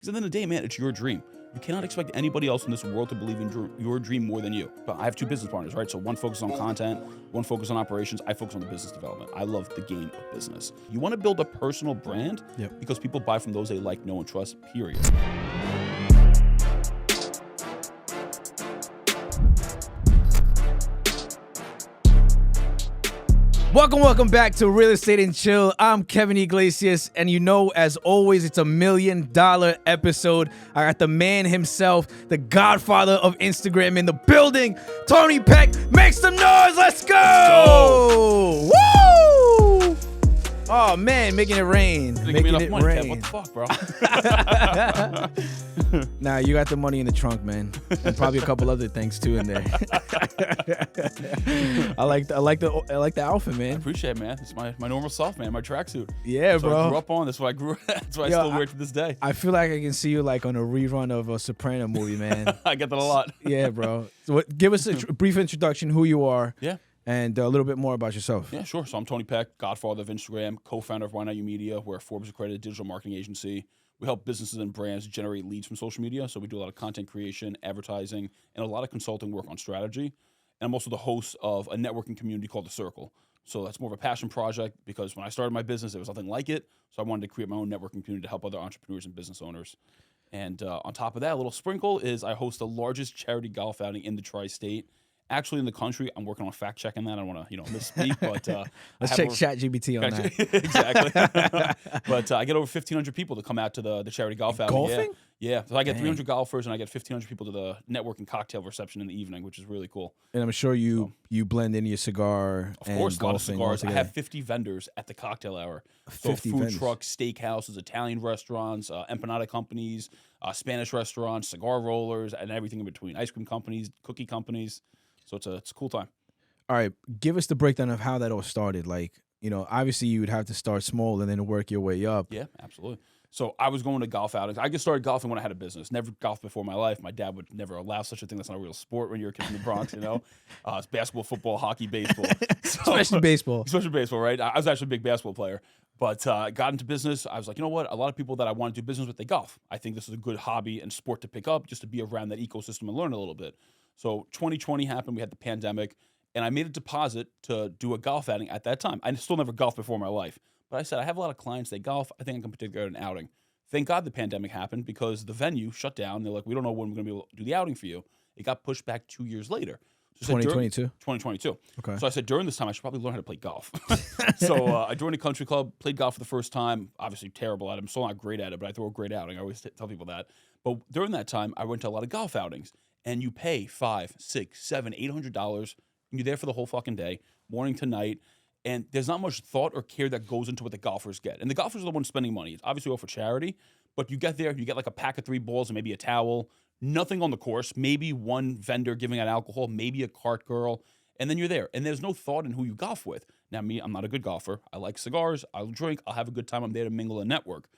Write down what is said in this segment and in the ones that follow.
Because at the end of the day, man, it's your dream. You cannot expect anybody else in this world to believe in your dream more than you. But I have two business partners, right? So one focuses on content, one focuses on operations. I focus on the business development. I love the game of business. You want to build a personal brand because people buy from those they like, know, and trust, period. Welcome back to Real Estate and Chill. I'm Kevin Iglesias, and as always, it's $1 million episode. I got the man himself, the godfather of Instagram in the building, Tony Pec. Make some noise, let's go! Woo! Oh man, making it rain. Making it money, rain. Kev. What the fuck, bro? Nah, you got the money in the trunk, man, and probably a couple other things too in there. I like the outfit, man. I appreciate it, man. It's my normal self, man. My tracksuit. Yeah, so bro. I grew up on. That's what I grew. That's why I still wear it to this day. I feel like I can see you like on a rerun of a Soprano movie, man. I get that a lot. Yeah, bro. So give us a brief introduction, who you are. Yeah. And a little bit more about yourself. Yeah, sure. So I'm Tony Pec, godfather of Instagram, co-founder of Why Not You Media. We're a Forbes-accredited digital marketing agency. We help businesses and brands generate leads from social media. So we do a lot of content creation, advertising, and a lot of consulting work on strategy. And I'm also the host of a networking community called The Circle. So that's more of a passion project because when I started my business, there was nothing like it. So I wanted to create my own networking community to help other entrepreneurs and business owners. And on top of that, a little sprinkle is I host the largest charity golf outing in the tri-state. Actually, in the country, I'm working on fact checking that. I don't want to, misspeak, but let's check ChatGPT on that. Exactly. But I get over 1,500 people to come out to the charity golf outing. Golfing? Yeah. So I get 300 golfers, and I get 1,500 people to the networking cocktail reception in the evening, which is really cool. And I'm sure you blend in your cigar. Of course, and a lot of golfing cigars. I have 50 vendors at the cocktail hour. 50 food vendors. trucks, steakhouses, Italian restaurants, empanada companies, Spanish restaurants, cigar rollers, and everything in between. Ice cream companies, cookie companies. So it's a cool time. All right, give us the breakdown of how that all started. Like, obviously you would have to start small and then work your way up. Yeah, absolutely. So I was going to golf outings. I just started golfing when I had a business. Never golfed before in my life. My dad would never allow such a thing. That's not a real sport when you're a kid in the Bronx, It's basketball, football, hockey, baseball. Especially baseball. Especially baseball, right? I was actually a big basketball player. But I got into business. I was like, you know what? A lot of people that I want to do business with, they golf. I think this is a good hobby and sport to pick up just to be around that ecosystem and learn a little bit. So 2020 happened. We had the pandemic. And I made a deposit to do a golf outing at that time. I still never golfed before in my life. But I said, I have a lot of clients. They golf. I think I can put together an outing. Thank God the pandemic happened because the venue shut down. They're like, we don't know when we're going to be able to do the outing for you. It got pushed back 2 years later. So 2022? 2022. Okay. So I said, during this time, I should probably learn how to play golf. So I joined a country club, played golf for the first time. Obviously terrible at it. I'm still not great at it, but I throw a great outing. I always tell people that. But during that time, I went to a lot of golf outings. And you pay $500, $600, $700, $800. And you're there for the whole fucking day, morning to night. And there's not much thought or care that goes into what the golfers get. And the golfers are the ones spending money. It's obviously all for charity. But you get there, you get like a pack of 3 balls and maybe a towel. Nothing on the course. Maybe one vendor giving out alcohol. Maybe a cart girl. And then you're there. And there's no thought in who you golf with. Now, me, I'm not a good golfer. I like cigars. I'll drink. I'll have a good time. I'm there to mingle and network.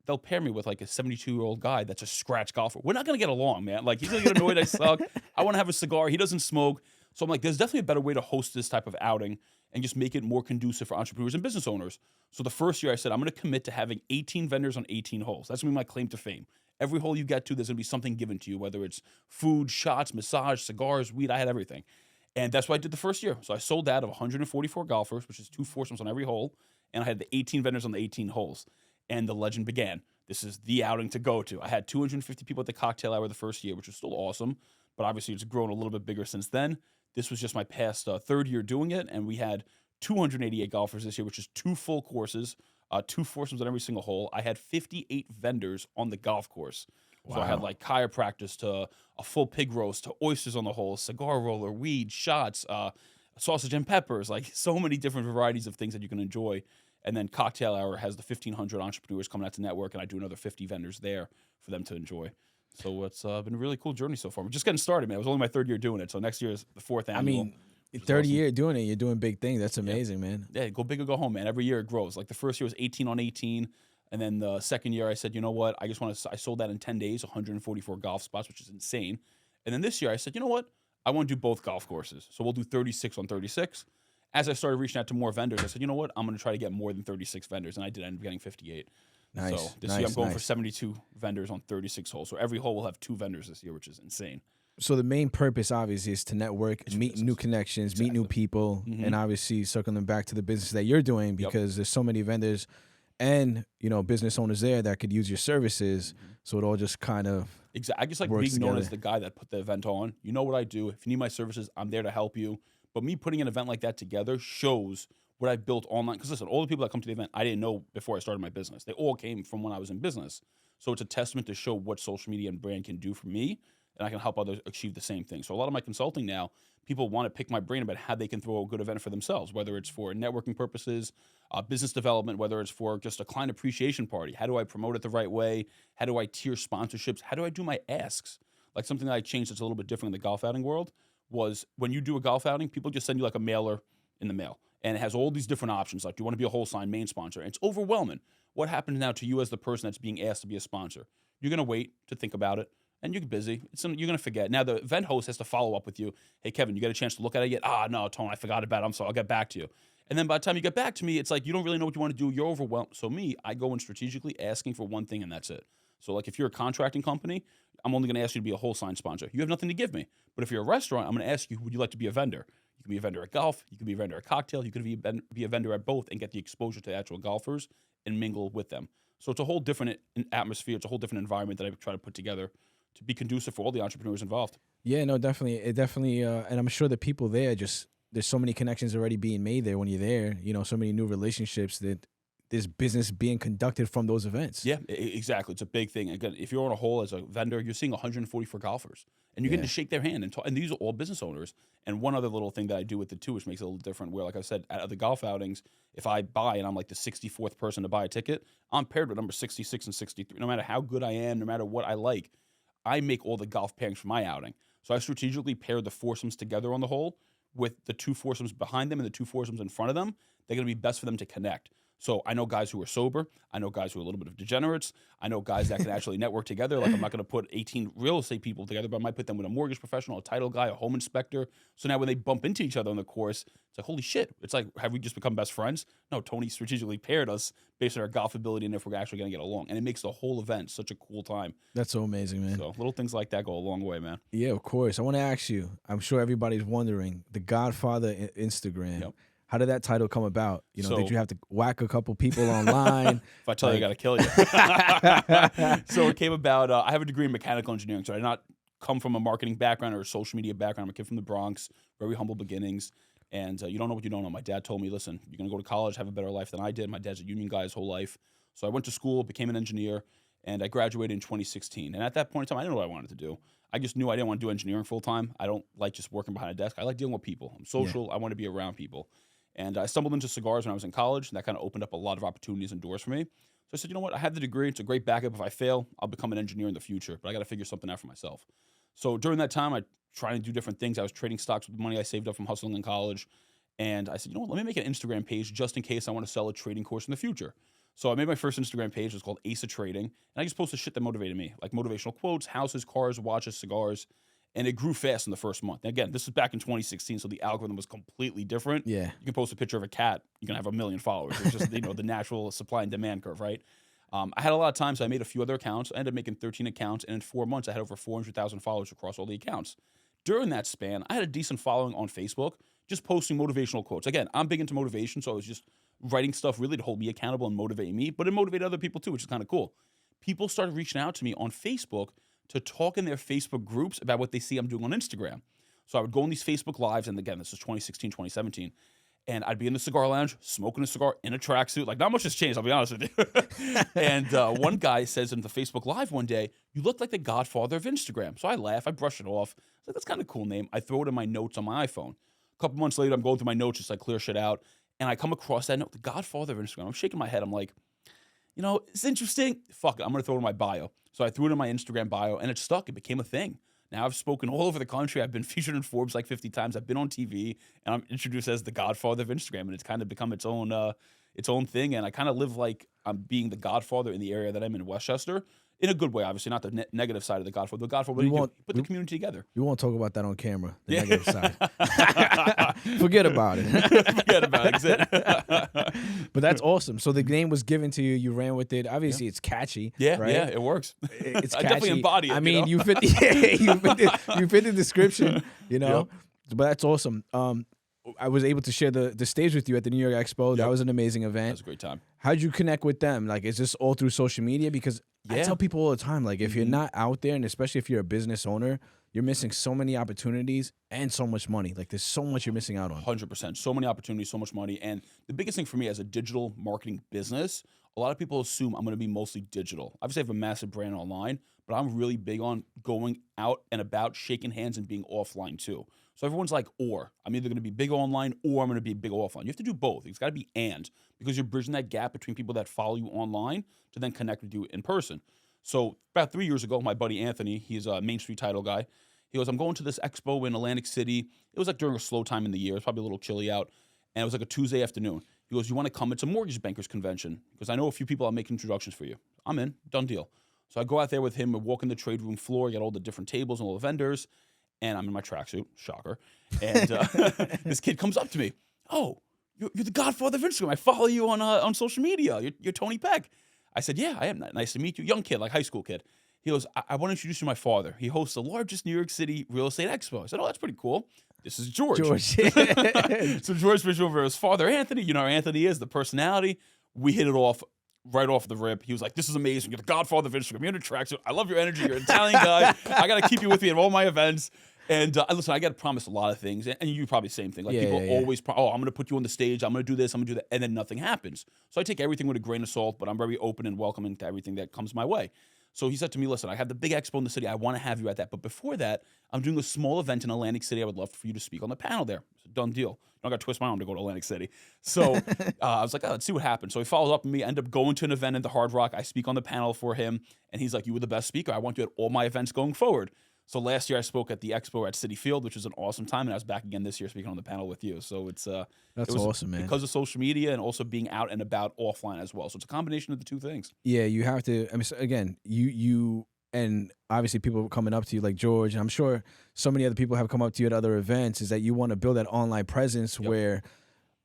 They'll pair me with like a 72-year-old guy that's a scratch golfer. We're not going to get along, man. Like, he's going to get annoyed I suck. I want to have a cigar. He doesn't smoke. So I'm like, there's definitely a better way to host this type of outing and just make it more conducive for entrepreneurs and business owners. So the first year I said, I'm going to commit to having 18 vendors on 18 holes. That's going to be my claim to fame. Every hole you get to, there's going to be something given to you, whether it's food, shots, massage, cigars, weed. I had everything. And that's what I did the first year. So I sold that of 144 golfers, which is 2 foursomes on every hole. And I had the 18 vendors on the 18 holes. And the legend began. This is the outing to go to. I had 250 people at the cocktail hour the first year, which was still awesome. But obviously, it's grown a little bit bigger since then. This was just my past third year doing it. And we had 288 golfers this year, which is 2 full courses, 2 foursomes on every single hole. I had 58 vendors on the golf course. Wow. So I had like chiropractors to a full pig roast to oysters on the hole, cigar roller, weed, shots, sausage and peppers, like so many different varieties of things that you can enjoy. And then cocktail hour has the 1,500 entrepreneurs coming out to network, and I do another 50 vendors there for them to enjoy. So it's been a really cool journey so far. We're just getting started, man. It was only my 3rd year doing it, so next year is the 4th annual. I mean, 30 awesome. Year doing it, you're doing big things. That's amazing, man. Yeah, go big or go home, man. Every year it grows. Like the first year was 18 on 18, and then the second year I said, you know what? I sold that in 10 days, 144 golf spots, which is insane. And then this year I said, you know what? I want to do both golf courses. So we'll do 36 on 36. As I started reaching out to more vendors, I said, you know what? I'm going to try to get more than 36 vendors. And I did end up getting 58. Nice. So this year I'm going for 72 vendors on 36 holes. So every hole will have 2 vendors this year, which is insane. So the main purpose, obviously, is to network, meet new connections, meet new people, and obviously circling back to the business that you're doing, because there's so many vendors and, you know, business owners there that could use your services. So it all just kind of I just like being known as the guy that put the event on. You know what I do. If you need my services, I'm there to help you. But me putting an event like that together shows what I built online. Because listen, all the people that come to the event, I didn't know before I started my business. They all came from when I was in business. So it's a testament to show what social media and brand can do for me, and I can help others achieve the same thing. So a lot of my consulting now, people want to pick my brain about how they can throw a good event for themselves, whether it's for networking purposes, business development, whether it's for just a client appreciation party. How do I promote it the right way? How do I tier sponsorships? How do I do my asks? Like something that I changed that's a little bit different in the golf outing world was when you do a golf outing, people just send you like a mailer in the mail. And it has all these different options, like do you want to be a whole sign main sponsor? And it's overwhelming. What happens now to you as the person that's being asked to be a sponsor? You're going to wait to think about it, and you're busy. You're going to forget. Now, the event host has to follow up with you. Hey, Kevin, you got a chance to look at it yet? No, Tone, I forgot about it. I'm sorry. I'll get back to you. And then by the time you get back to me, it's like you don't really know what you want to do. You're overwhelmed. So I go in strategically asking for one thing, and that's it. So like if you're a contracting company, I'm only going to ask you to be a whole sign sponsor. You have nothing to give me. But if you're a restaurant, I'm going to ask you, would you like to be a vendor? You can be a vendor at golf. You can be a vendor at cocktail. You could be a vendor at both and get the exposure to actual golfers and mingle with them. So it's a whole different atmosphere. It's a whole different environment that I try to put together to be conducive for all the entrepreneurs involved. Yeah, no, definitely. It definitely, and I'm sure the people there there's so many connections already being made there when you're there, you know, so many new relationships that there's business being conducted from those events. Yeah, exactly. It's a big thing. Again, if you're on a hole as a vendor, you're seeing 144 golfers, and you're getting to shake their hand and talk. And these are all business owners. And one other little thing that I do with it too, which makes it a little different, where, like I said, at the golf outings, if I buy and I'm like the 64th person to buy a ticket, I'm paired with number 66 and 63. No matter how good I am, no matter what I like, I make all the golf pairings for my outing. So I strategically pair the foursomes together on the hole with the 2 foursomes behind them and the 2 foursomes in front of them. They're going to be best for them to connect. So I know guys who are sober. I know guys who are a little bit of degenerates. I know guys that can actually network together. Like I'm not going to put 18 real estate people together, but I might put them with a mortgage professional, a title guy, a home inspector. So now when they bump into each other on the course, it's like, holy shit. It's like, have we just become best friends? No, Tony strategically paired us based on our golf ability and if we're actually going to get along. And it makes the whole event such a cool time. That's so amazing, man. So little things like that go a long way, man. Yeah, of course. I want to ask you, I'm sure everybody's wondering, the Godfather Instagram. Yep. How did that title come about? You know, did you have to whack a couple people online? If I tell you, I got to kill you. So it came about, I have a degree in mechanical engineering, so I did not come from a marketing background or a social media background. I'm a kid from the Bronx, very humble beginnings. And you don't know what you don't know. My dad told me, listen, you're going to go to college, have a better life than I did. My dad's a union guy his whole life. So I went to school, became an engineer, and I graduated in 2016. And at that point in time, I didn't know what I wanted to do. I just knew I didn't want to do engineering full time. I don't like just working behind a desk. I like dealing with people. I'm social. I want to be around people. And I stumbled into cigars when I was in college, and that kind of opened up a lot of opportunities and doors for me. So I said, you know what? I have the degree. It's a great backup. If I fail, I'll become an engineer in the future, but I got to figure something out for myself. So during that time, I tried to do different things. I was trading stocks with the money I saved up from hustling in college. And I said, you know what? Let me make an Instagram page just in case I want to sell a trading course in the future. So I made my first Instagram page. It was called Ace of Trading. And I just posted shit that motivated me, like motivational quotes, houses, cars, watches, cigars. And it grew fast in the first month. And again, this is back in 2016, so the algorithm was completely different. Yeah. You can post a picture of a cat, you're gonna have 1 million followers. It's just the natural supply and demand curve, right? I had a lot of time, so I made a few other accounts. I ended up making 13 accounts, and in 4 months, I had over 400,000 followers across all the accounts. During that span, I had a decent following on Facebook, just posting motivational quotes. Again, I'm big into motivation, so I was just writing stuff really to hold me accountable and motivate me, but it motivated other people too, which is kind of cool. People started reaching out to me on Facebook to talk in their Facebook groups about what they see I'm doing on Instagram. So I would go on these Facebook Lives, and again, this is 2016, 2017, and I'd be in the cigar lounge, smoking a cigar in a tracksuit. Like, not much has changed, I'll be honest with you. And one guy says in the Facebook Live one day, you look like the godfather of Instagram. So I laugh, I brush it off. I was like, that's kind of a cool name. I throw it in my notes on my iPhone. A couple months later, I'm going through my notes, just like clear shit out, and I come across that note, the godfather of Instagram. I'm shaking my head. I'm like, you know, it's interesting. Fuck it, I'm going to throw it in my bio. So I threw it in my Instagram bio, and it stuck. It became a thing. Now I've spoken all over the country. I've been featured in Forbes like 50 times. I've been on TV, and I'm introduced as the godfather of Instagram, and it's kind of become its own thing. And I kind of live like I'm being the godfather in the area that I'm in, Westchester. In a good way, obviously, not the negative side of the Godfather. The Godfather, what do you do? Put the community together. We won't talk about that on camera, the negative side. Forget about it. Forget about it. But that's awesome. So the name was given to you. You ran with it. Obviously, it's catchy. Yeah, right? yeah, it works. It's I catchy. definitely embody it. I mean, you you fit. You fit the description. You know, but that's awesome. I was able to share the stage with you at the New York Expo. That was an amazing event. That was a great time. How'd you connect with them? Like, is this all through social media? Because I tell people all the time, like, if you're not out there, and especially if you're a business owner, you're missing so many opportunities and so much money. Like, there's so much you're missing out on. 100%. So many opportunities, so much money. And the biggest thing for me as a digital marketing business, a lot of people assume I'm going to be mostly digital. Obviously, I have a massive brand online, but I'm really big on going out and about, shaking hands, and being offline too. So everyone's like, or I'm either going to be big online or I'm going to be big offline. You have to do both. It's got to be and, because you're bridging that gap between people that follow you online to then connect with you in person. So about 3 years ago, my buddy Anthony, he's a Main Street title guy. He goes, I'm going to this expo in Atlantic City. It was like during a slow time in the year. It was probably a little chilly out. And it was like a Tuesday afternoon. He goes, you want to come? It's a mortgage bankers convention. Because I know a few people, I'll make introductions for you. I'm in. Done deal. So I go out there with him. We walk in the trade room floor. Got all the different tables and all the vendors. And I'm in my tracksuit. Shocker. And this kid comes up to me. Oh, you're the godfather of Instagram. I follow you on social media. You're Tony Pec. I said, yeah, I am. Nice to meet you. Young kid, like high school kid. He goes, I want to introduce you to my father. He hosts the largest New York City real estate expo. I said, oh, that's pretty cool. This is George. So George switched over his father, Anthony. You know how Anthony is, the personality. We hit it off right off the rip. He was like, this is amazing. You're the godfather of Instagram. You're in a tracksuit. I love your energy. You're an Italian guy. I got to keep you with me at all my events. And listen, I got to promise a lot of things. And you probably the same thing. Like people always, I'm going to put you on the stage. I'm going to do this. I'm going to do that. And then nothing happens. So I take everything with a grain of salt, but I'm very open and welcoming to everything that comes my way. So he said to me, listen, I have the big expo in the city. I want to have you at that. But before that, I'm doing a small event in Atlantic City. I would love for you to speak on the panel there. It's a done deal. I got to twist my arm to go to Atlantic City. So I was like, oh, let's see what happens. So he follows up with me. I end up going to an event in the Hard Rock. I speak on the panel for him. And he's like, you were the best speaker. I want you at all my events going forward. So last year I spoke at the expo at Citi Field, which was an awesome time, and I was back again this year speaking on the panel with you. So it's that's awesome, man. Because of social media and also being out and about offline as well. So it's a combination of the two things. Yeah, you have to. I mean, again, you and obviously people coming up to you like George, and I'm sure so many other people have come up to you at other events. Is that you want to build that online presence where.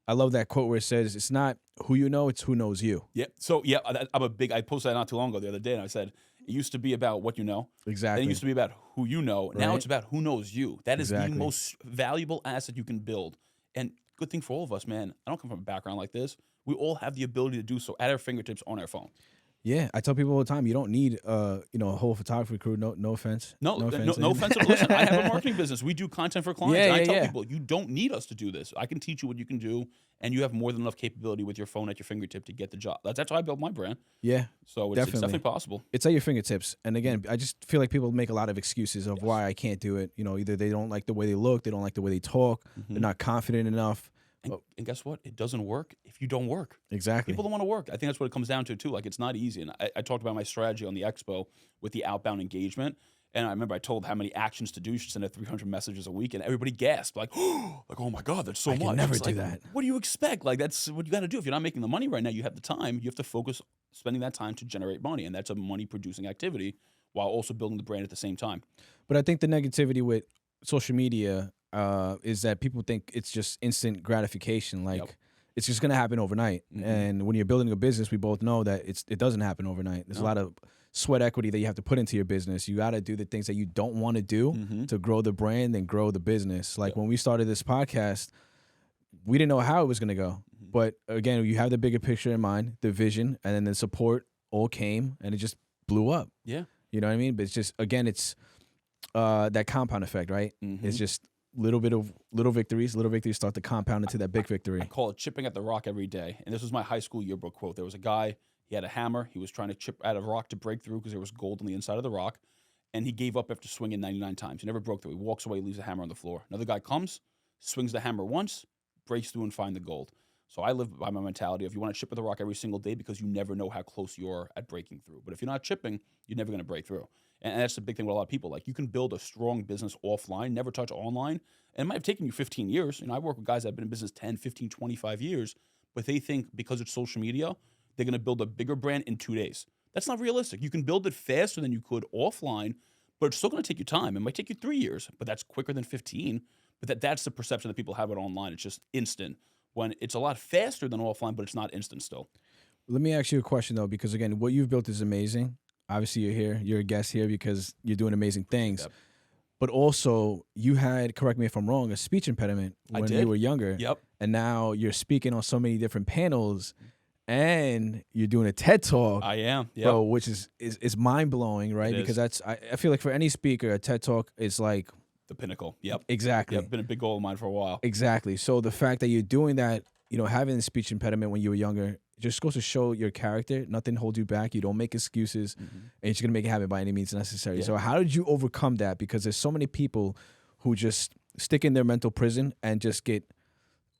I love that quote where it says, it's not who you know, it's who knows you. Yeah. So, yeah, I posted that not too long ago the other day, and I said, it used to be about what you know. Exactly. And it used to be about who you know. Right. Now it's about who knows you. That is the most valuable asset you can build. And good thing for all of us, man. I don't come from a background like this. We all have the ability to do so at our fingertips on our phone. Yeah, I tell people all the time, you don't need a whole photography crew. No offense. No offense. Listen, I have a marketing business. We do content for clients. And I tell people, you don't need us to do this. I can teach you what you can do, and you have more than enough capability with your phone at your fingertip to get the job. That's how I built my brand. Yeah, so it's definitely possible. It's at your fingertips. And again, I just feel like people make a lot of excuses of why I can't do it. You know, either they don't like the way they look, they don't like the way they talk, they're not confident enough. And guess what? It doesn't work if you don't work. Exactly. People don't want to work. I think that's what it comes down to, too. Like, it's not easy. And I talked about my strategy on the expo with the outbound engagement. And I remember I told how many actions to do. You should send out 300 messages a week. And everybody gasped, like, oh my God, that's so much. I can never do that. What do you expect? Like, that's what you got to do. If you're not making the money right now, you have the time. You have to focus spending that time to generate money. And that's a money-producing activity while also building the brand at the same time. But I think the negativity with social media is that people think it's just instant gratification. Like it's just going to happen overnight. And when you're building a business, we both know that it doesn't happen overnight. There's a lot of sweat equity that you have to put into your business. You got to do the things that you don't want to do to grow the brand and grow the business. Like when we started this podcast, we didn't know how it was going to go. But again, you have the bigger picture in mind, the vision, and then the support all came and it just blew up. Yeah. You know what I mean? But it's just, again, it's that compound effect, right? It's just little victories start to compound into that big victory. I call it chipping at the rock every day. And this was my high school yearbook quote. There was a guy, he had a hammer. He was trying to chip at a rock to break through because there was gold on the inside of the rock. And he gave up after swinging 99 times. He never broke through. He walks away, leaves the hammer on the floor. Another guy comes, swings the hammer once, breaks through and finds the gold. So I live by my mentality of you want to chip at the rock every single day because you never know how close you are at breaking through. But if you're not chipping, you're never going to break through. And that's the big thing with a lot of people. Like, you can build a strong business offline, never touch online. And it might have taken you 15 years. You know, I work with guys that have been in business 10, 15, 25 years, but they think because it's social media, they're going to build a bigger brand in 2 days. That's not realistic. You can build it faster than you could offline, but it's still going to take you time. It might take you 3 years, but that's quicker than 15. But that's the perception that people have it online. It's just instant, when it's a lot faster than offline, but it's not instant still. Let me ask you a question though, because again, what you've built is amazing. Obviously, you're here. You're a guest here because you're doing amazing things. Yep. But also, you had, correct me if I'm wrong, a speech impediment when you were younger. Yep. And now you're speaking on so many different panels, and you're doing a TED Talk. I am, bro, which is mind blowing, right? It Because is. I feel like for any speaker, a TED Talk is like The pinnacle. Yep. exactly. Yep. Been a big goal of mine for a while. Exactly. So the fact that you're doing that, having a speech impediment when you were younger, just goes to show your character. Nothing holds you back. You don't make excuses, and you're just gonna make it happen by any means necessary. Yeah. So how did you overcome that? Because there's so many people who just stick in their mental prison and just get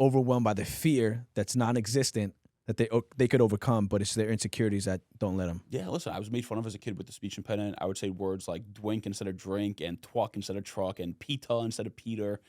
overwhelmed by the fear that's non-existent that they could overcome, but it's their insecurities that don't let them. Yeah, listen, I was made fun of as a kid with the speech impediment. I would say words like dwink instead of drink, and twuck instead of truck, and pita instead of Peter.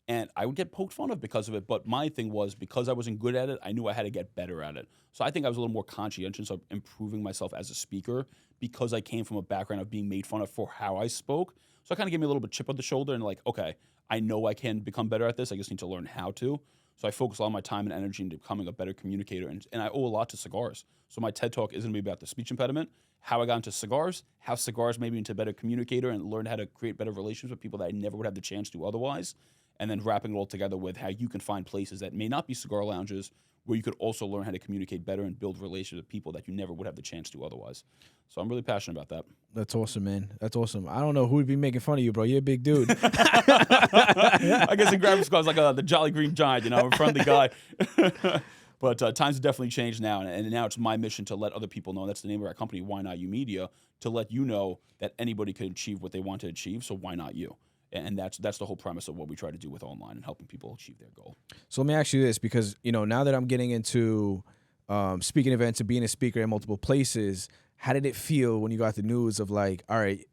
And I would get poked fun of because of it. But my thing was, because I wasn't good at it, I knew I had to get better at it. So I think I was a little more conscientious of improving myself as a speaker, because I came from a background of being made fun of for how I spoke. So it kind of gave me a little bit chip on the shoulder and like, okay, I know I can become better at this. I just need to learn how to. So I focus a lot of my time and energy into becoming a better communicator. And I owe a lot to cigars. So my TED Talk isn't going to be about the speech impediment, how I got into cigars, how cigars made me into a better communicator and learned how to create better relationships with people that I never would have the chance to otherwise. And then wrapping it all together with how you can find places that may not be cigar lounges, where you could also learn how to communicate better and build relationships with people that you never would have the chance to otherwise. So I'm really passionate about that. That's awesome, man. That's awesome. I don't know who would be making fun of you, bro. You're a big dude. I guess in grammar school, I was like the Jolly Green Giant, a friendly guy. But times have definitely changed now, and now it's my mission to let other people know. That's the name of our company, Why Not You Media, to let you know that anybody can achieve what they want to achieve, so why not you? And that's the whole premise of what we try to do with online and helping people achieve their goal. So let me ask you this, because now that I'm getting into speaking events and being a speaker in multiple places, how did it feel when you got the news of like, all right,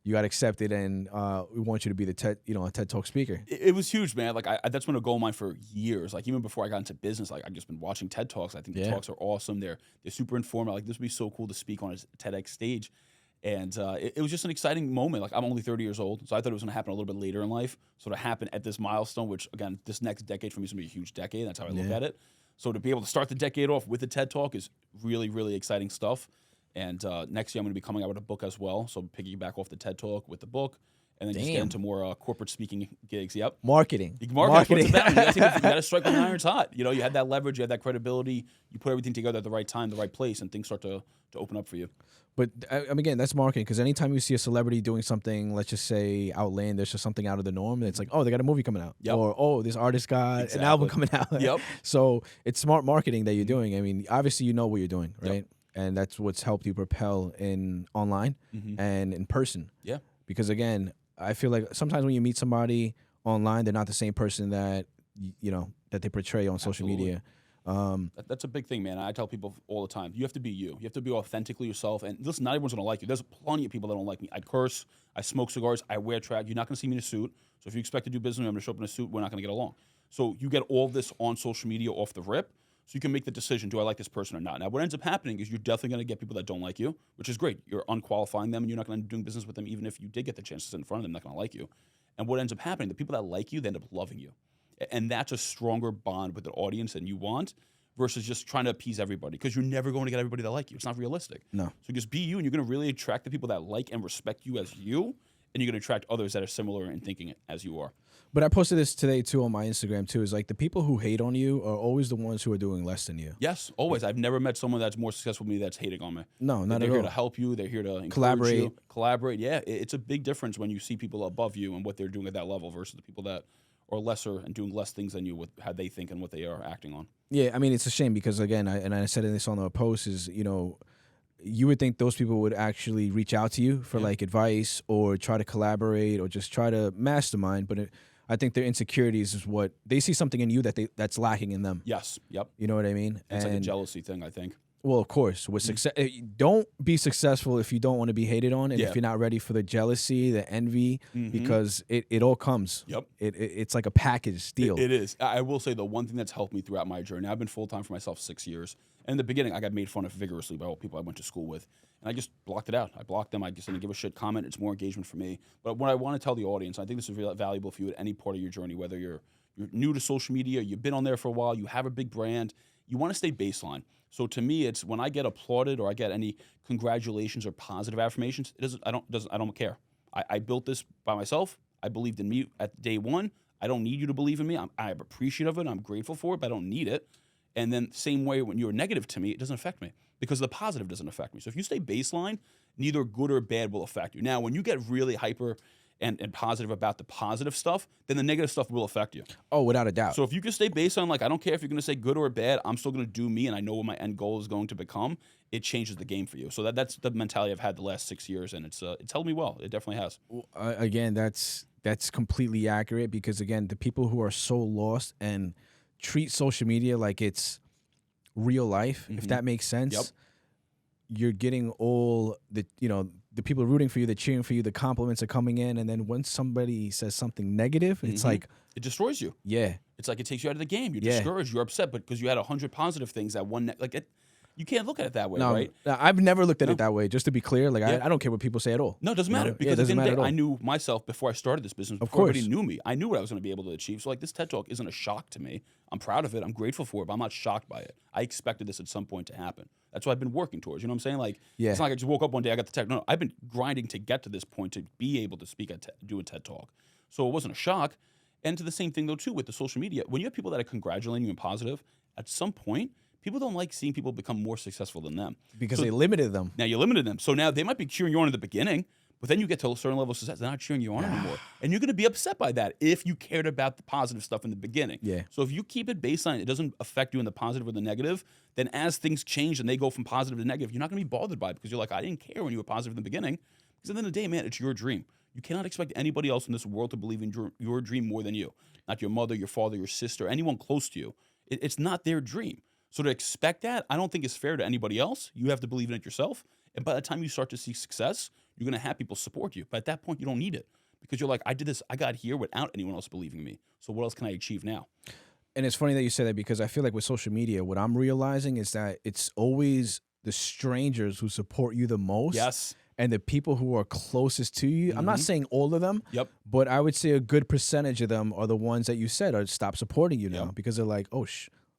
you got accepted and we want you to be the TED, a TED Talk speaker? It was huge, man. Like that's been a goal of mine for years. Like even before I got into business, like I've just been watching TED Talks. I think the talks are awesome. They're super informative. Like this would be so cool to speak on a TEDx stage. And it was just an exciting moment. Like I'm only 30 years old, so I thought it was going to happen a little bit later in life. So to happen at this milestone, which again, this next decade for me is going to be a huge decade. That's how I look at it. So to be able to start the decade off with a TED Talk is really, really exciting stuff. And next year I'm going to be coming out with a book as well. So piggyback off the TED Talk with the book, and then just get into more corporate speaking gigs. Yep. Marketing. Marketing. You got to strike when the iron's hot. You had that leverage, you had that credibility. You put everything together at the right time, the right place, and things start to open up for you. But again, that's marketing, because anytime you see a celebrity doing something, let's just say outlandish or something out of the norm, it's like, oh, they got a movie coming out. Yep. Or, oh, this artist got an album coming out. Yep. So it's smart marketing that you're doing. I mean, obviously you know what you're doing, right? Yep. And that's what's helped you propel in online and in person. Yeah. Because again, I feel like sometimes when you meet somebody online, they're not the same person that that they portray on social media. That's a big thing, man. I tell people all the time, you have to be you. You have to be authentically yourself. And listen, not everyone's going to like you. There's plenty of people that don't like me. I curse. I smoke cigars. I wear track. You're not going to see me in a suit. So if you expect to do business, I'm going to show up in a suit. We're not going to get along. So you get all this on social media off the rip. So you can make the decision, do I like this person or not? Now, what ends up happening is you're definitely going to get people that don't like you, which is great. You're unqualifying them, and you're not going to do business with them, even if you did get the chance to sit in front of them, they're not going to like you. And what ends up happening, the people that like you, they end up loving you. And that's a stronger bond with the audience than you want versus just trying to appease everybody, because you're never going to get everybody that like you. It's not realistic. No. So just be you, and you're going to really attract the people that like and respect you as you, and you're going to attract others that are similar in thinking as you are. But I posted this today too on my Instagram too. Is like the people who hate on you are always the ones who are doing less than you. Yes, always. I've never met someone that's more successful than me that's hating on me. No, not They're at here all. to help you. They're here to encourage Collaborate. you. Collaborate. Yeah, it's a big difference when you see people above you and what they're doing at that level versus the people that are lesser and doing less things than you with how they think and what they are acting on. Yeah, I mean, it's a shame because again, I said this on the post is you would think those people would actually reach out to you for like advice or try to collaborate or just try to mastermind, but I think their insecurities is what they see something in you that's lacking in them. Yes. Yep. You know what I mean? It's like a jealousy thing, I think. Well, of course, with success, don't be successful if you don't want to be hated on, and Yeah. if you're not ready for the jealousy, the envy, Mhm. because it all comes. Yep. It's like a package deal. It is. I will say the one thing that's helped me throughout my journey, I've been full-time for myself 6 years. And in the beginning, I got made fun of vigorously by all people I went to school with. And I just blocked it out. I blocked them. I just didn't give a shit. Comment. It's more engagement for me. But what I want to tell the audience, I think this is really valuable for you at any part of your journey, whether you're new to social media, you've been on there for a while, you have a big brand, you want to stay baseline. So to me, it's when I get applauded or I get any congratulations or positive affirmations, I don't care. I built this by myself. I believed in me at day one. I don't need you to believe in me. I'm appreciative of it. I'm grateful for it, but I don't need it. And then same way when you're negative to me, it doesn't affect me because the positive doesn't affect me. So if you stay baseline, neither good or bad will affect you. Now, when you get really hyper and positive about the positive stuff, then the negative stuff will affect you. Oh, without a doubt. So if you can stay baseline, like I don't care if you're going to say good or bad, I'm still going to do me, and I know what my end goal is going to become. It changes the game for you. So that's the mentality I've had the last 6 years, and it's held me well. It definitely has. Again, that's completely accurate, because again, the people who are so lost and treat social media like it's real life, if that makes sense. Yep. You're getting all the people rooting for you, they're cheering for you, the compliments are coming in, and then when somebody says something negative, it's like It destroys you. yeah. It's like it takes you out of the game. You're Yeah. discouraged. You're upset, but because you had 100 positive things that one you can't look at it that way, right? No, I've never looked at it that way. Just to be clear, like Yeah. I don't care what people say at all. No, it doesn't You know? matter Yeah, it because at doesn't the end matter of at the all. day, I knew myself before I started this business. Of Before everybody course. knew me, I knew what I was going to be able to achieve. So like this TED Talk isn't a shock to me. I'm proud of it. I'm grateful for it, but I'm not shocked by it. I expected this at some point to happen. That's what I've been working towards. You know what I'm saying? Like Yeah. it's not like I just woke up one day, I got the tech. No, I've been grinding to get to this point to be able to speak do a TED Talk. So it wasn't a shock. And to the same thing though too with the social media. When you have people that are congratulating you and positive, at some point people don't like seeing people become more successful than them Because So they limited them. now you limited them. So now they might be cheering you on in the beginning, but then you get to a certain level of success, they're not cheering you on anymore. And you're going to be upset by that if you cared about the positive stuff in the beginning. Yeah. So if you keep it baseline, it doesn't affect you in the positive or the negative, then as things change and they go from positive to negative, you're not going to be bothered by it because you're like, I didn't care when you were positive in the beginning. Because at the end of the day, man, it's your dream. You cannot expect anybody else in this world to believe in your dream more than you. Not your mother, your father, your sister, anyone close to you. It's not their dream. So to expect that, I don't think is fair to anybody else. You have to believe in it yourself. And by the time you start to see success, you're going to have people support you. But at that point, you don't need it because you're like, I did this. I got here without anyone else believing in me. So what else can I achieve now? And it's funny that you say that, because I feel like with social media, what I'm realizing is that it's always the strangers who support you the most. Yes. And the people who are closest to you. I'm not saying all of them. Yep. But I would say a good percentage of them are the ones that you said are stop supporting you now, Yep. because they're like, oh,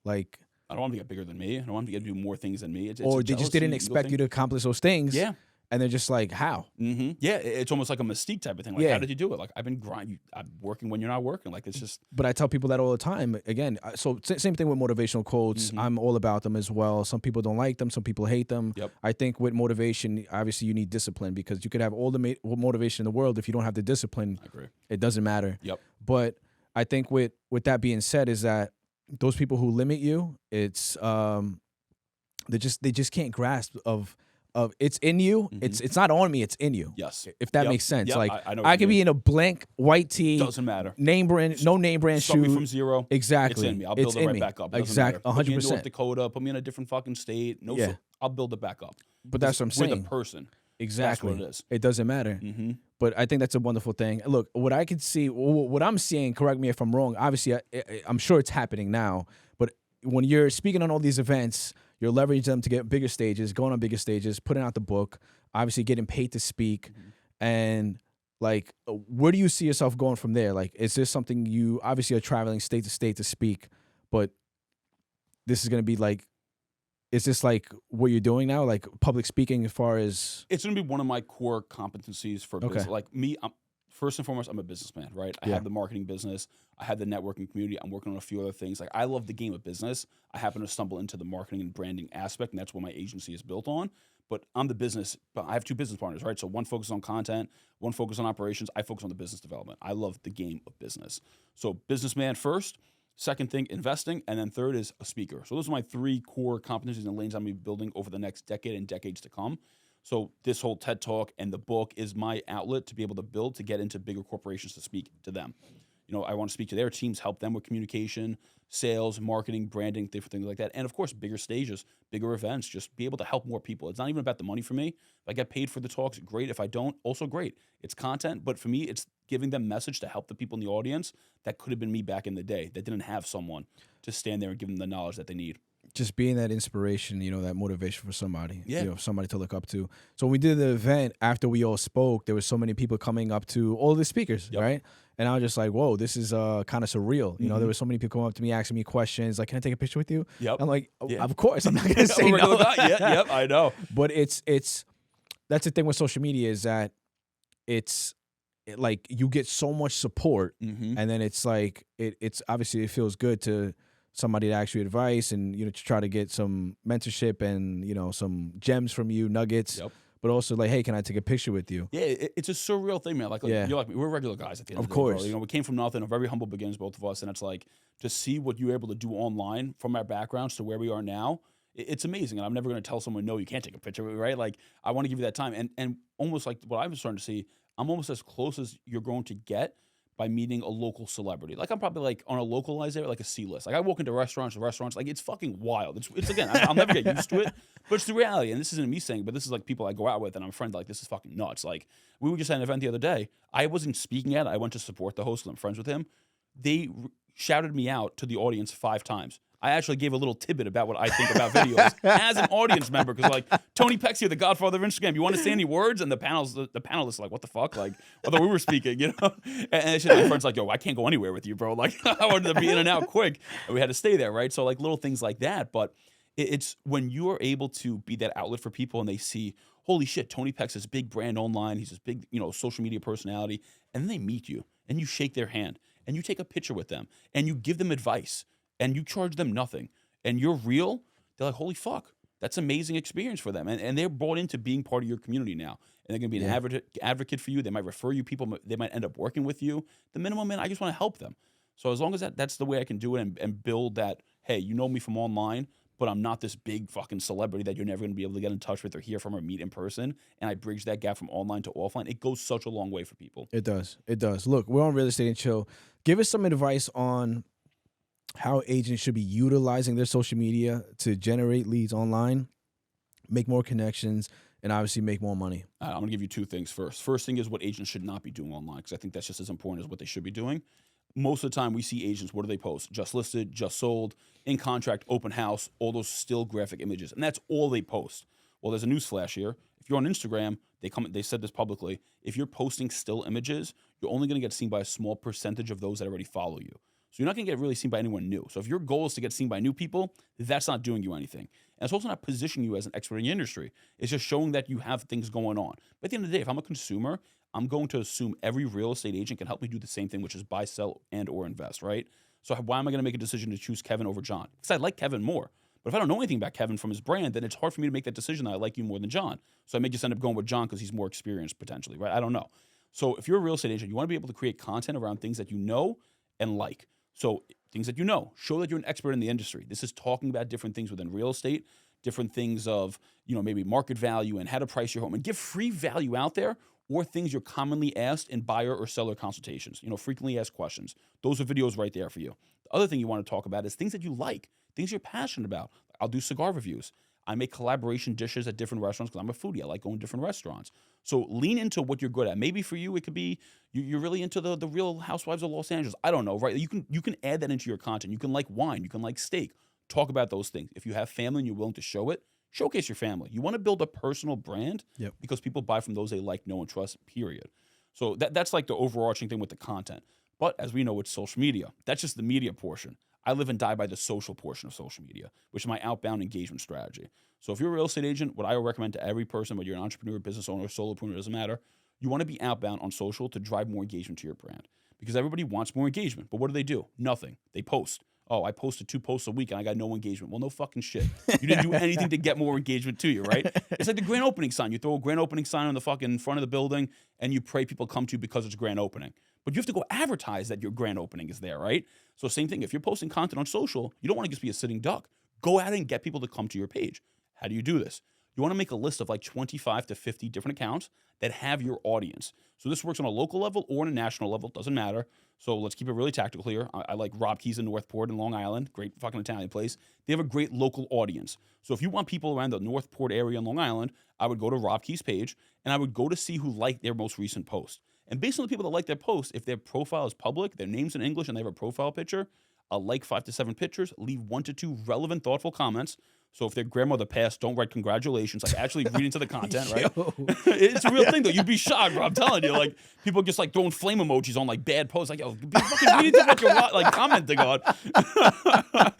like, I don't want them to get bigger than me. I don't want them to get to do more things than me. It's or a they just jealousy, didn't ego expect thing. you to accomplish those things. Yeah. And they're just like, how? Yeah, it's almost like a mystique type of thing. Like, Yeah. how did you do it? Like, I've been grinding. I'm working when you're not working. Like, it's just But I tell people that all the time. Again, same thing with motivational quotes. I'm all about them as well. Some people don't like them. Some people hate them. Yep. I think with motivation, obviously you need discipline, because you could have all the motivation in the world. If you don't have the discipline, I agree. it doesn't matter. Yep. But I think with that being said, is that those people who limit you, it's they just can't grasp of it's in you. It's not on me. It's in you. Yes. If that Yep. makes sense. Yep. Like I know what I you could be mean. in a blank white tee, Doesn't matter. name brand, no name brand Start me shoe. from zero. Exactly. It's in me. I'll build It's it in right me. back up. It doesn't Exact- matter. Put me in 100%. North Dakota. Put me in a different fucking state. No, Yeah. I'll build it back up. But that's what I'm We're saying. the person. Exactly. That's what it is. It doesn't matter. But I think that's a wonderful thing. Look, what I could see, what I'm seeing, correct me if I'm wrong. Obviously, I'm sure it's happening now. But when you're speaking on all these events, you're leveraging them to get bigger stages, going on bigger stages, putting out the book, obviously getting paid to speak. And like, where do you see yourself going from there? Like, is this something you obviously are traveling state to state to speak, but this is going to be like, is this like what you're doing now? Like public speaking as far as... It's going to be one of my core competencies for business. Okay. Like me, first and foremost, I'm a businessman, right? I Yeah. have the marketing business. I have the networking community. I'm working on a few other things. Like I love the game of business. I happen to stumble into the marketing and branding aspect, and that's what my agency is built on. But I'm the business, but I have two business partners, right? So one focuses on content, one focuses on operations. I focus on the business development. I love the game of business. So businessman first. Second thing, investing. And then third is a speaker. So those are my three core competencies and lanes I'm going to be building over the next decade and decades to come. So this whole TED Talk and the book is my outlet to be able to build to get into bigger corporations to speak to them. I want to speak to their teams, help them with communication, sales, marketing, branding, different things like that. And of course, bigger stages, bigger events, just be able to help more people. It's not even about the money for me. If I get paid for the talks, great. If I don't, also great. It's content, but for me, it's giving them message to help the people in the audience that could have been me back in the day that didn't have someone to stand there and give them the knowledge that they need. Just being that inspiration, that motivation for somebody, Yeah. somebody to look up to. So when we did the event, after we all spoke, there was so many people coming up to all the speakers, Yep. right? And I was just like, whoa, this is kind of surreal. There was so many people coming up to me, asking me questions, like, can I take a picture with you? Yep. I'm like, Yeah. of course, I'm not going to say I'm a regular no. guy. Yep, I know. But it's that's the thing with social media is that like you get so much support, Mm-hmm. and then it's like it's obviously it feels good to somebody to ask you advice and to try to get some mentorship and some gems from you, nuggets. Yep. But also like, hey, can I take a picture with you? Yeah, it's a surreal thing, man. Like Yeah. you're like me. We're regular guys at the end of Of the day, bro. course. We came from nothing, very humble beginnings, both of us, and it's like to see what you're able to do online from our backgrounds to where we are now. It's amazing, and I'm never going to tell someone no, you can't take a picture, right? Like I want to give you that time, and almost like what I'm starting to see, I'm almost as close as you're going to get by meeting a local celebrity. Like I'm probably like on a localized area, like a C-list. Like I walk into restaurants, like it's fucking wild. It's again, I'll never get used to it, but it's the reality. And this isn't me saying, but this is like people I go out with, and I'm friends. Like this is fucking nuts. Like we were just at an event the other day. I wasn't speaking at it. I went to support the host. 'Cause I'm friends with him. They shouted me out to the audience 5 times. I actually gave a little tidbit about what I think about videos as an audience member, because like Tony Pec's here, the godfather of Instagram. You want to say any words? And the panelists are like, what the fuck? Like, I thought we were speaking, And my friend's like, yo, I can't go anywhere with you, bro. Like, I wanted to be in and out quick, and we had to stay there, right? So like little things like that. But it's when you are able to be that outlet for people, and they see, holy shit, Tony Pec's this big brand online. He's this big, social media personality, and then they meet you, and you shake their hand, and you take a picture with them, and you give them advice, and you charge them nothing, and you're real, they're like, holy fuck, that's an amazing experience for them. And they're brought into being part of your community now. And they're going to be an advocate for you. They might refer you people. They might end up working with you. The minimum, man, I just want to help them. So as long as that's the way I can do it and build that, hey, you know me from online, but I'm not this big fucking celebrity that you're never going to be able to get in touch with or hear from or meet in person, and I bridge that gap from online to offline, it goes such a long way for people. It does. Look, we're on Real Estate and Chill. Give us some advice on how agents should be utilizing their social media to generate leads online, make more connections, and obviously make more money. I'm going to give you 2 things first. First thing is what agents should not be doing online, because I think that's just as important as what they should be doing. Most of the time we see agents, what do they post? Just listed, just sold, in contract, open house, all those still graphic images. And that's all they post. Well, there's a news flash here. If you're on Instagram, they said this publicly. If you're posting still images, you're only going to get seen by a small percentage of those that already follow you. So you're not going to get really seen by anyone new. So if your goal is to get seen by new people, that's not doing you anything. And it's also not positioning you as an expert in the industry. It's just showing that you have things going on. But at the end of the day, if I'm a consumer, I'm going to assume every real estate agent can help me do the same thing, which is buy, sell, and or invest, right? So why am I going to make a decision to choose Kevin over John? Because I like Kevin more. But if I don't know anything about Kevin from his brand, then it's hard for me to make that decision that I like you more than John. So I may just end up going with John because he's more experienced potentially, right? I don't know. So if you're a real estate agent, you want to be able to create content around things that you know and like. So things that you know, show that you're an expert in the industry. This is talking about different things within real estate, different things of, maybe market value and how to price your home, and give free value out there, or things you're commonly asked in buyer or seller consultations, frequently asked questions. Those are videos right there for you. The other thing you want to talk about is things that you like, things you're passionate about. I'll do cigar reviews. I make collaboration dishes at different restaurants because I'm a foodie. I like going to different restaurants. So lean into what you're good at. Maybe for you, it could be you're really into the Real Housewives of Los Angeles. I don't know, right? You can add that into your content. You can like wine. You can like steak. Talk about those things. If you have family and you're willing to show it, showcase your family. You want to build a personal brand because people buy from those they like, know, and trust, period. So that's like the overarching thing with the content. But as we know, with social media, that's just the media portion. I live and die by the social portion of social media, which is my outbound engagement strategy. So if you're a real estate agent, what I would recommend to every person, whether you're an entrepreneur, business owner, solopreneur, it doesn't matter, you want to be outbound on social to drive more engagement to your brand. Because everybody wants more engagement. But what do? Nothing. They post. Oh, I posted 2 posts a week and I got no engagement. Well, no fucking shit. You didn't do anything to get more engagement to you, right? It's like the grand opening sign. You throw a grand opening sign on the fucking front of the building and you pray people come to you because it's grand opening. But you have to go advertise that your grand opening is there, right? So same thing. If you're posting content on social, you don't want to just be a sitting duck. Go out and get people to come to your page. How do you do this? you want to make a list of like 25 to 50 different accounts that have your audience. So this works on a local level or on a national level, doesn't matter. So let's keep it really tactical here. I like Rob Key's in Northport in Long Island, great fucking Italian place. They have a great local audience. So if you want people around the Northport area in Long Island, I would go to Rob Key's page and I would go to see who liked their most recent post. And based on the people that like their post, if their profile is public, their name's in English, and they have a profile picture, I'll like 5 to 7 pictures, leave 1 to 2 relevant, thoughtful comments. So if their grandmother passed, don't write congratulations. Like actually read into the content, right? It's a real thing, though. You'd be shocked, bro. I'm telling you. Like people just like throwing flame emojis on like bad posts. Like, yo, fucking read into what you're like commenting on.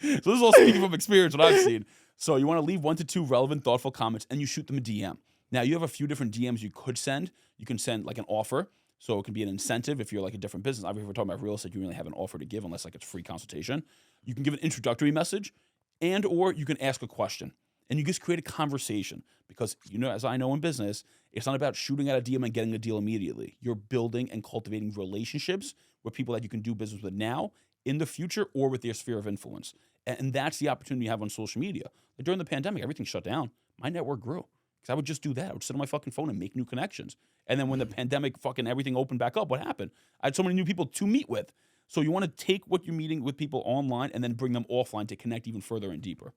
So this is all speaking from experience, what I've seen. So you want to leave 1 to 2 relevant, thoughtful comments, and you shoot them a DM. Now you have a few different DMs you could send. You can send like an offer. So it can be an incentive if you're like a different business. Obviously, if we're talking about real estate, you really have an offer to give unless like it's free consultation. You can give an introductory message and or you can ask a question. And you just create a conversation because, you know, as I know in business, it's not about shooting out a DM and getting a deal immediately. You're building and cultivating relationships with people that you can do business with now, in the future, or with their sphere of influence. And that's the opportunity you have on social media. Like during the pandemic, everything shut down. My network grew. Because I would just do that. I would sit on my fucking phone and make new connections. And then when the pandemic fucking everything opened back up, what happened? I had so many new people to meet with. So you want to take what you're meeting with people online and then bring them offline to connect even further and deeper.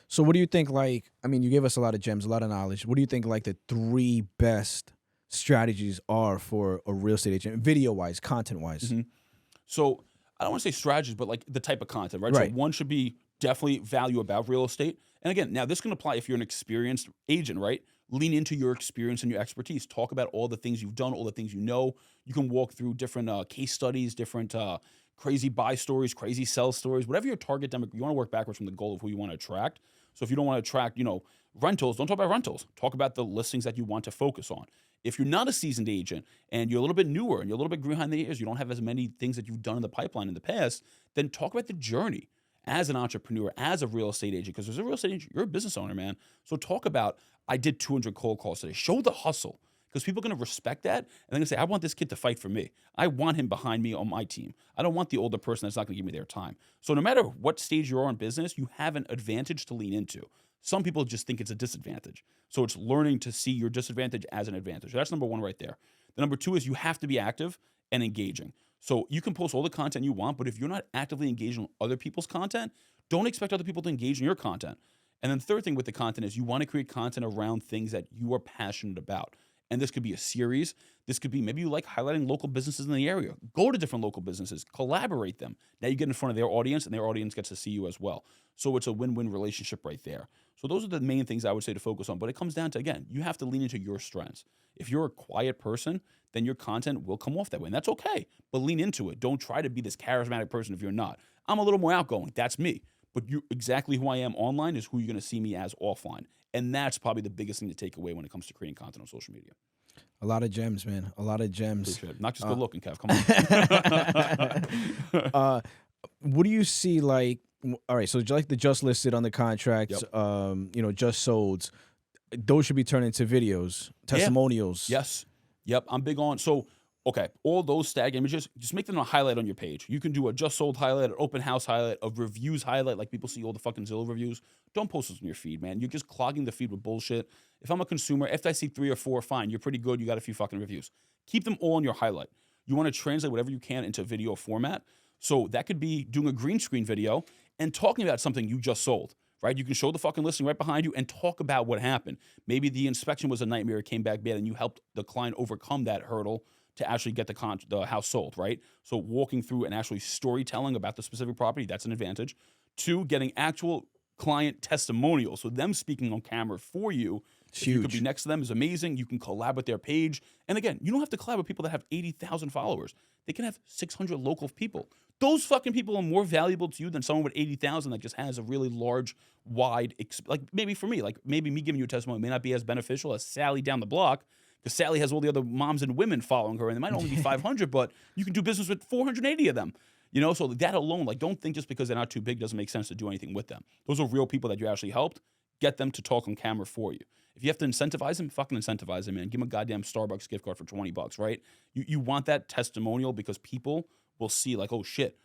So what do you think, like, I mean, you gave us a lot of gems, a lot of knowledge. What do you think, like, the 3 best strategies are for a real estate agent, video-wise, content-wise? Mm-hmm. So I don't want to say strategies, but like the type of content, right? Right. So one should be definitely value about real estate. And again, now this can apply if you're an experienced agent, right? Lean into your experience and your expertise. Talk about all the things you've done, all the things you know. You can walk through different case studies, different crazy buy stories, crazy sell stories, whatever your target demographic. You want to work backwards from the goal of who you want to attract. So if you don't want to attract, you know, rentals, don't talk about rentals. Talk about the listings that you want to focus on. If you're not a seasoned agent and you're a little bit newer and you're a little bit behind the ears, you don't have as many things that you've done in the pipeline in the past, then talk about the journey as an entrepreneur, as a real estate agent, because as a real estate agent, you're a business owner, man. So talk about, I did 200 cold calls today. Show the hustle, because people are going to respect that. And they're going to say, I want this kid to fight for me. I want him behind me on my team. I don't want the older person that's not going to give me their time. So no matter what stage you are in business, you have an advantage to lean into. Some people just think it's a disadvantage. So it's learning to see your disadvantage as an advantage. That's number 1 right there. The number 2 is you have to be active and engaging. So you can post all the content you want, but if you're not actively engaging on other people's content, don't expect other people to engage in your content. And then the third thing with the content is you want to create content around things that you are passionate about. And this could be a series. This could be maybe you like highlighting local businesses in the area. Go to different local businesses, collaborate them. Now you get in front of their audience and their audience gets to see you as well. So it's a win-win relationship right there. So those are the main things I would say to focus on. But it comes down to, again, you have to lean into your strengths. If you're a quiet person, then your content will come off that way. And that's okay. But lean into it. Don't try to be this charismatic person if you're not. I'm a little more outgoing. That's me. But you exactly who I am online is who you're going to see me as offline. And that's probably the biggest thing to take away when it comes to creating content on social media. A lot of gems, man. A lot of gems. Appreciate it. Not just good looking, Kev. Come on. What do you see, like, all right, so like the just listed on the contracts, Yep. you know, just solds, those should be turned into videos, testimonials. Yes. Yep. I'm big on. So, okay, all those stag images, just make them a highlight on your page. You can do a just sold highlight, an open house highlight, a reviews highlight, like people see all the fucking Zillow reviews. Don't post those on your feed, man. You're just clogging the feed with bullshit. If I'm a consumer, if I see 3 or 4, fine, you're pretty good. You got a few fucking reviews. Keep them all in your highlight. You want to translate whatever you can into video format. So that could be doing a green screen video and talking about something you just sold, right? You can show the fucking listing right behind you and talk about what happened. Maybe the inspection was a nightmare, it came back bad, and you helped the client overcome that hurdle to actually get the house sold, right? So walking through and actually storytelling about the specific property, that's an advantage. 2, getting actual client testimonials, so them speaking on camera for you. It's You could huge. be next to them is amazing. You can collab with their page. And again, you don't have to collab with people that have 80,000 followers. They can have 600 local people. Those fucking people are more valuable to you than someone with 80,000 that just has a really large, wide, like maybe for me, like maybe me giving you a testimony may not be as beneficial as Sally down the block, because Sally has all the other moms and women following her, and it might only be 500, but you can do business with 480 of them. You know, so that alone, like, don't think just because they're not too big doesn't make sense to do anything with them. Those are real people that you actually helped. Get them to talk on camera for you. If you have to incentivize them, fucking incentivize them, man. Give them a goddamn Starbucks gift card for $20, right? You want that testimonial because people will see, like, oh shit,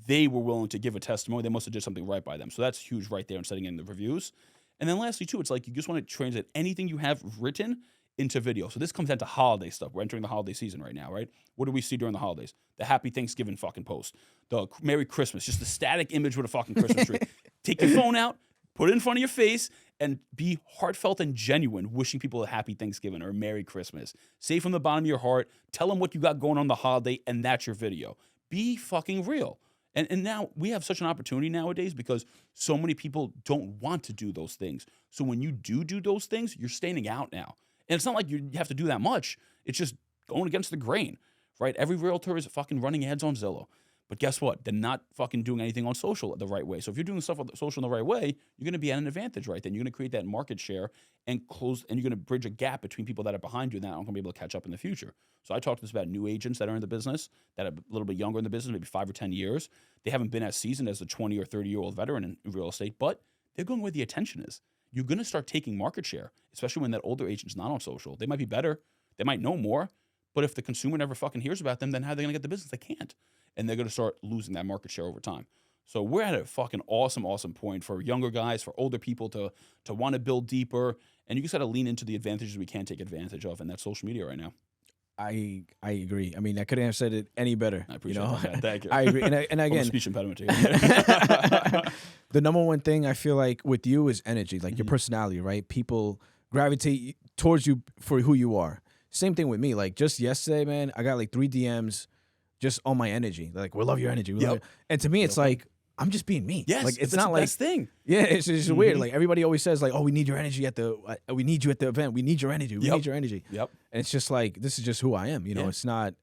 they were willing to give a testimony. They must have did something right by them. So that's huge right there in setting in the reviews. And then lastly, too, it's like you just want to translate anything you have written into video. So this comes down to holiday stuff. We're entering the holiday season right now, right? What do we see during the holidays? The Happy Thanksgiving fucking post. The Merry Christmas, just the static image with a fucking Christmas tree. Take your phone out, put it in front of your face, and be heartfelt and genuine, wishing people a Happy Thanksgiving or a Merry Christmas. Say from the bottom of your heart, tell them what you got going on the holiday, and that's your video. Be fucking real. And now we have such an opportunity nowadays because so many people don't want to do those things. So when you do those things, you're standing out now. And it's not like you have to do that much. It's just going against the grain, right? Every realtor is fucking running ads on Zillow. But guess what? They're not fucking doing anything on social the right way. So if you're doing stuff on social in the right way, you're going to be at an advantage right then. You're going to create that market share and close, and you're going to bridge a gap between people that are behind you that aren't going to be able to catch up in the future. So I talked to this about new agents that are in the business, that are a little bit younger in the business, maybe 5 or 10 years. They haven't been as seasoned as a 20 or 30-year-old veteran in real estate, but they're going where the attention is. You're going to start taking market share, especially when that older agent's not on social. They might be better. They might know more. But if the consumer never fucking hears about them, then how are they going to get the business? They can't. And they're going to start losing that market share over time. So we're at a fucking awesome point for younger guys, for older people to want to build deeper. And you just got to lean into the advantages we can take advantage of. And that's social media right now. I agree. I mean, I couldn't have said it any better. I appreciate that. Thank you. I agree. And again, speech impediment to you. The number one thing I feel like with you is energy, like your personality, right? People gravitate towards you for who you are. Same thing with me. Like just yesterday, man, I got like 3 DMs just on my energy. Like, we love your energy. We love it. And to me, it's like, I'm just being me. Yes, like, it's that's not the like best thing. Yeah, it's just weird. Like everybody always says, like, oh, we need your energy we need you at the event. We need your energy. We need your energy. Yep. And it's just like, this is just who I am. You know, Yeah.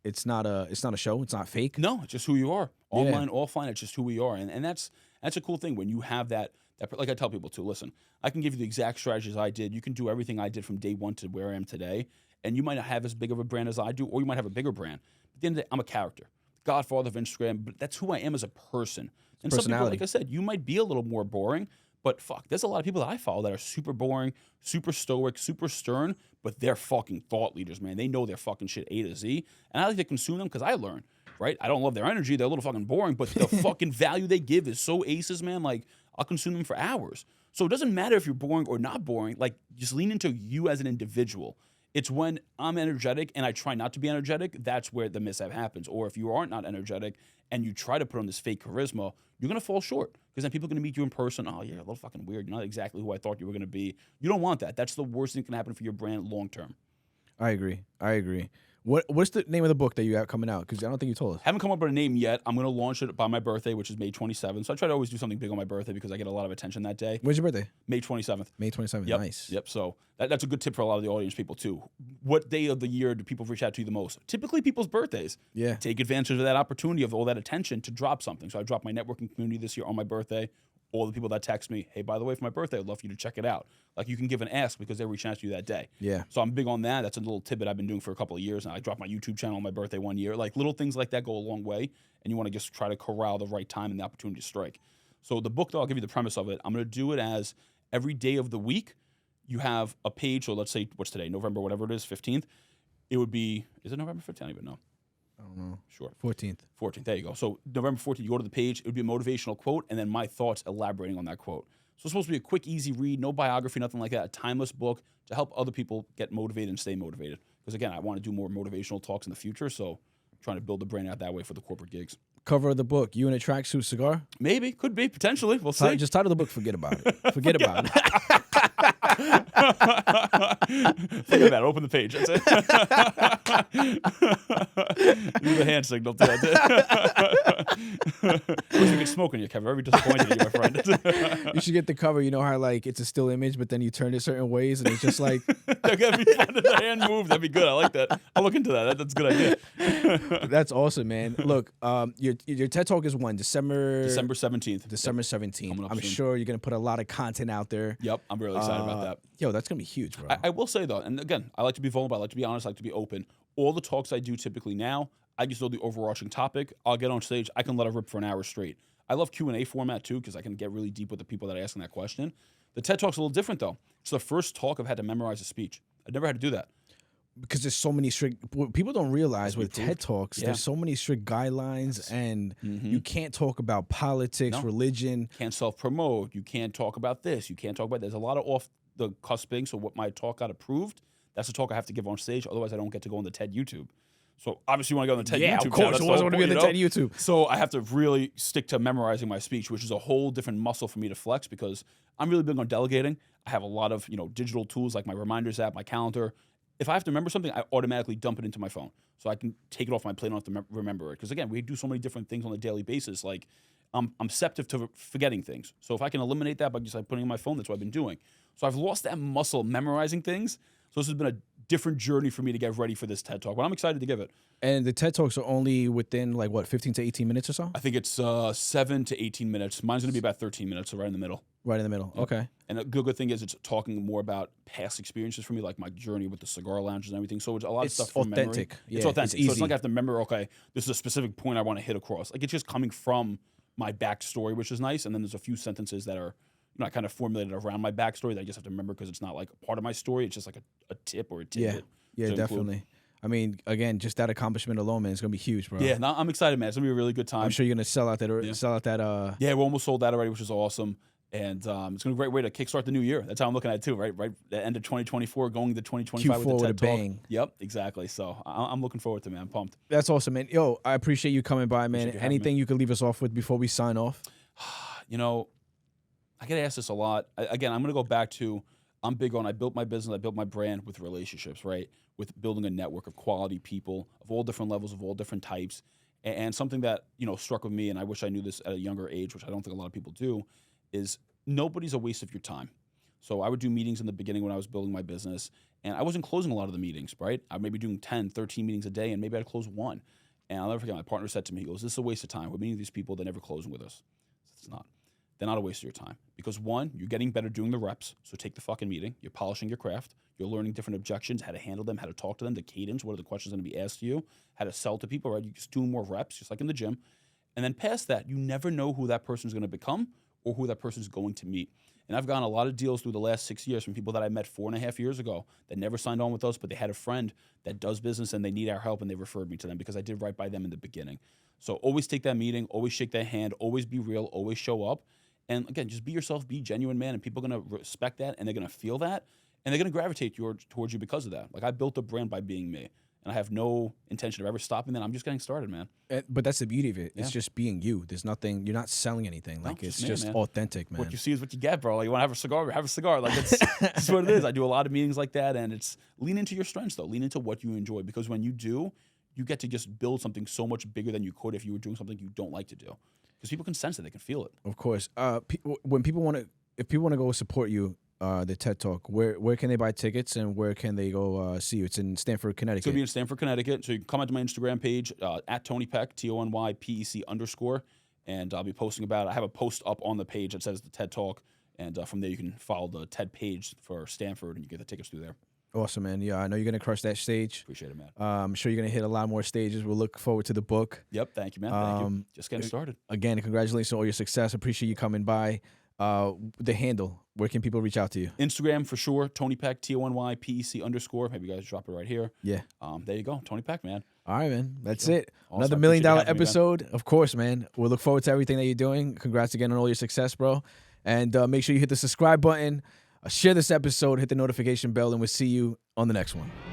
it's not a show. It's not fake. No, it's just who you are. Online, offline, it's just who we are. And that's a cool thing when you have that, like I tell people too, listen, I can give you the exact strategies I did. You can do everything I did from day one to where I am today. And you might not have as big of a brand as I do, or you might have a bigger brand. At the end of the day, I'm a character. Godfather of Instagram, but that's who I am as a person. And some people, like I said, you might be a little more boring, but fuck, there's a lot of people that I follow that are super boring, super stoic, super stern, but they're fucking thought leaders, man. They know their fucking shit A to Z, and I like to consume them because I learn, right? I don't love their energy. They're a little fucking boring, but the fucking value they give is so aces, man. Like, I'll consume them for hours. So it doesn't matter if you're boring or not boring. Like, just lean into you as an individual. It's when I'm energetic and I try not to be energetic, that's where the mishap happens. Or if you aren't not energetic and you try to put on this fake charisma, you're going to fall short because then people are going to meet you in person. Oh, you're a little fucking weird. You're not exactly who I thought you were going to be. You don't want that. That's the worst thing that can happen for your brand long term. I agree. What's the name of the book that you have coming out? Because I don't think you told us. Haven't come up with a name yet. I'm going to launch it by my birthday, which is May 27th. So I try to always do something big on my birthday because I get a lot of attention that day. When's your birthday? May 27th. May 27th. Yep. Nice. Yep. So that's a good tip for a lot of the audience people too. What day of the year do people reach out to you the most? Typically people's birthdays. Yeah. Take advantage of that opportunity of all that attention to drop something. So I dropped my networking community this year on my birthday. All the people that text me, hey, by the way, for my birthday, I'd love for you to check it out. Like, you can give an ask because they're reaching out to you that day. Yeah. So I'm big on that. That's a little tidbit I've been doing for a couple of years now. I dropped my YouTube channel on my birthday one year. Like, little things like that go a long way, and you want to just try to corral the right time and the opportunity to strike. So the book, though, I'll give you the premise of it. I'm going to do it as every day of the week, you have a page. So let's say, what's today? November, whatever it is, 15th. It would be, is it November 15th? I don't even know. I don't know. Sure. 14th. 14th. There you go. So November 14th, you go to the page. It would be a motivational quote, and then my thoughts elaborating on that quote. So it's supposed to be a quick, easy read, no biography, nothing like that. A timeless book to help other people get motivated and stay motivated. Because again, I want to do more motivational talks in the future. So I'm trying to build the brand out that way for the corporate gigs. Cover of the book. You in a tracksuit cigar? Maybe. Could be. Potentially. We'll see. Just title the book. Forget about it. Forget about it. Think about it. Open the page. That's it. Use the hand signal too. I wish we could smoke on you, Kevin. Very disappointed in you, my friend. You should get the cover. You know how like it's a still image, but then you turn it certain ways, and it's just like That'd be fun if the hand moved. That'd be good. I like that. I'll look into that. That's a good idea. That's awesome, man. Look, your TED Talk is when December 17th. December 17th. Coming up I'm soon. sure you're gonna put a lot of content out there. Yep, I'm really excited about that. Yo, that's gonna be huge, bro. I will say though, and again, I like to be vulnerable. I like to be honest. I like to be open. All the talks I do typically now, I just know the overarching topic. I'll get on stage. I can let it rip for an hour straight. I love Q&A format too because I can get really deep with the people that are asking that question. The TED Talk's a little different though. It's the first talk I've had to memorize a speech. I've never had to do that. because there's so many strict. What people don't realize with TED Talks, Yeah. there's so many strict guidelines, and you can't talk about politics, No. religion. Can't self-promote. You can't talk about this. You can't talk about. There's a lot of off the cusp things. So what my talk got approved, that's the talk I have to give on stage. Otherwise, I don't get to go on the TED YouTube. So obviously, you want to go on the TED Yeah, YouTube. of course. Channel. It wasn't going to be on the TED YouTube. So I have to really stick to memorizing my speech, which is a whole different muscle for me to flex because I'm really big on delegating. I have a lot of digital tools like my reminders app, my calendar. If I have to remember something, I automatically dump it into my phone, so I can take it off my plate. I don't have to remember it because again, we do so many different things on a daily basis. Like I'm susceptible to forgetting things. So if I can eliminate that by just putting it in my phone, that's what I've been doing. So I've lost that muscle of memorizing things. So this has been a different journey for me to get ready for this TED Talk, but I'm excited to give it. And the TED Talks are only within 15 to 18 minutes or so? I think it's 7 to 18 minutes. Mine's going to be about 13 minutes, so right in the middle. Right in the middle. Okay. And the good thing is it's talking more about past experiences for me, like my journey with the cigar lounges and everything. So it's a lot of stuff from memory. Authentic. Yeah, it's authentic. it's So it's not easy. like I have to remember, okay, this is a specific point I want to hit across. Like it's just coming from my backstory, which is nice. And then there's a few sentences that are I kind of formulated around my backstory that I just have to remember because it's not like part of my story. It's just like a tip or a tidbit. Yeah, to definitely. include. I mean, again, just that accomplishment alone, man, it's gonna be huge, bro. Yeah, no, I'm excited, man. It's gonna be a really good time. I'm sure you're gonna sell out that. Yeah, we're almost sold out already, which is awesome. And it's gonna be a great way to kickstart the new year. That's how I'm looking at it too, right? Right, the end of 2024, going into 2025 Q4 with the with TED a Talk. bang. Yep, exactly. So I'm looking forward to it, man. I'm pumped. That's awesome, man. Yo, I appreciate you coming by, man. Appreciate you having Anything you could leave us off with before we sign off? I get asked this a lot. Again, I'm gonna go back to I'm big on I built my business, I built my brand with relationships, right? With building a network of quality people of all different levels, of all different types. And something that, struck with me, and I wish I knew this at a younger age, which I don't think a lot of people do, is nobody's a waste of your time. So I would do meetings in the beginning when I was building my business, and I wasn't closing a lot of the meetings, right? I may be doing 10, 13 meetings a day, and maybe I'd close one. And I'll never forget, my partner said to me, he goes, this is a waste of time. We're meeting these people, they're never closing with us. It's not. They're not a waste of your time. Because one, you're getting better doing the reps, so take the fucking meeting. You're polishing your craft. You're learning different objections, how to handle them, how to talk to them, the cadence, what are the questions going to be asked to you, how to sell to people, right? You're just doing more reps, just like in the gym. And then past that, you never know who that person's going to become or who that person's going to meet. And I've gotten a lot of deals through the last 6 years from people that I met 4.5 years ago that never signed on with us, but they had a friend that does business and they need our help and they referred me to them because I did right by them in the beginning. So always take that meeting, always shake their hand, always be real, always show up. And again, just be yourself, be genuine, man, and people are going to respect that and they're going to feel that and they're going to gravitate towards you because of that. Like I built a brand by being me. And I have no intention of ever stopping that. I'm just getting started, man. But that's the beauty of it. Yeah. It's just being you. There's nothing. You're not selling anything. Like it's just man. authentic, man. What you see is what you get, bro. Like you want to have a cigar, have a cigar. Like that's what it is. I do a lot of meetings like that, and it's lean into your strengths though. Lean into what you enjoy because when you do, you get to just build something so much bigger than you could if you were doing something you don't like to do. Because people can sense it, they can feel it. Of course. When people want to, if people want to go support you, the TED Talk, where can they buy tickets and where can they go see you? It's in Stamford, Connecticut. It's going to be in Stamford, Connecticut. So you can come onto my Instagram page, at Tony Pec, TonyPec_, and I'll be posting about it. I have a post up on the page that says the TED Talk, and from there you can follow the TED page for Stamford and you get the tickets through there. Awesome, man. Yeah, I know you're going to crush that stage. Appreciate it, man. I'm sure you're going to hit a lot more stages. We'll look forward to the book. Yep, thank you, man. Thank you. Just getting started. Again, congratulations on all your success. Appreciate you coming by. The handle, where can people reach out to you? Instagram for sure, Tony Pec, TonyPec_. Maybe you guys drop it right here. Yeah. There you go, Tony Pec, man. All right, man. That's it. Awesome. Another $1 million episode. Of course, man. We'll look forward to everything that you're doing. Congrats again on all your success, bro. And make sure you hit the subscribe button, share this episode, hit the notification bell, and we'll see you on the next one.